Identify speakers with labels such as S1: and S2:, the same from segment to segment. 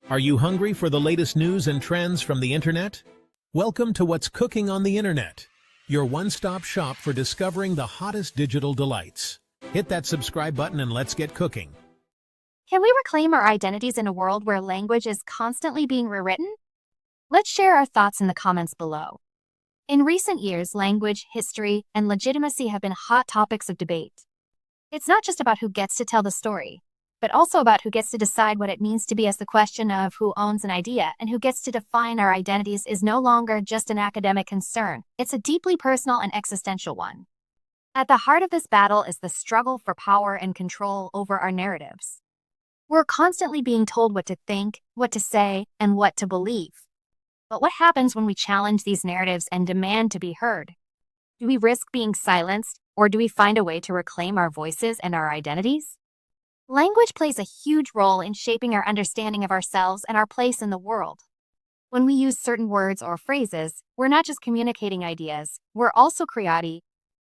S1: Are you hungry for the latest news and trends from the internet? Welcome to What's Cooking on the Internet, your one-stop shop for discovering the hottest digital delights. Hit that subscribe button and let's get cooking.
S2: Can we reclaim our identities in a world where language is constantly being rewritten? Let's share our thoughts in the comments below. In recent years, language, history, and legitimacy have been hot topics of debate. It's not just about who gets to tell the story, but also about who gets to decide what it means to be, as the question of who owns an idea and who gets to define our identities is no longer just an academic concern. It's a deeply personal and existential one. At the heart of this battle is the struggle for power and control over our narratives. We're constantly being told what to think, what to say, and what to believe. But what happens when we challenge these narratives and demand to be heard? Do we risk being silenced, or do we find a way to reclaim our voices and our identities? Language plays a huge role in shaping our understanding of ourselves and our place in the world. When we use certain words or phrases, we're not just communicating ideas, we're also creating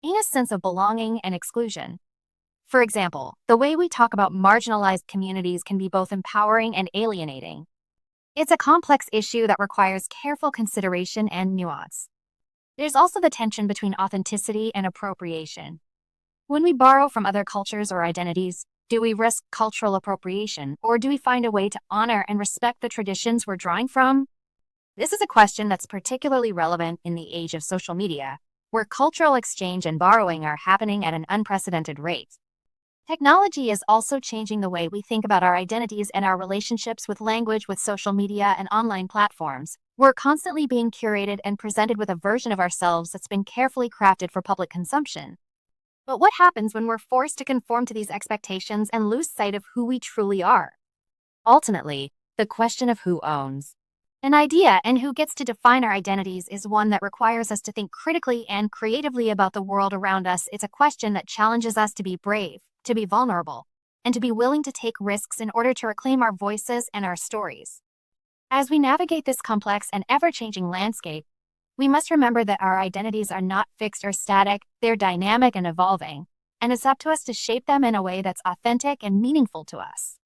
S2: a sense of belonging and exclusion. For example, the way we talk about marginalized communities can be both empowering and alienating. It's a complex issue that requires careful consideration and nuance. There's also the tension between authenticity and appropriation. When we borrow from other cultures or identities, do we risk cultural appropriation, or do we find a way to honor and respect the traditions we're drawing from? This is a question that's particularly relevant in the age of social media, where cultural exchange and borrowing are happening at an unprecedented rate. Technology is also changing the way we think about our identities and our relationships with language. With social media and online platforms, we're constantly being curated and presented with a version of ourselves that's been carefully crafted for public consumption. But what happens when we're forced to conform to these expectations and lose sight of who we truly are? Ultimately, the question of who owns an idea and who gets to define our identities is one that requires us to think critically and creatively about the world around us. It's a question that challenges us to be brave, to be vulnerable, and to be willing to take risks in order to reclaim our voices and our stories. As we navigate this complex and ever-changing landscape, we must remember that our identities are not fixed or static, they're dynamic and evolving, and it's up to us to shape them in a way that's authentic and meaningful to us.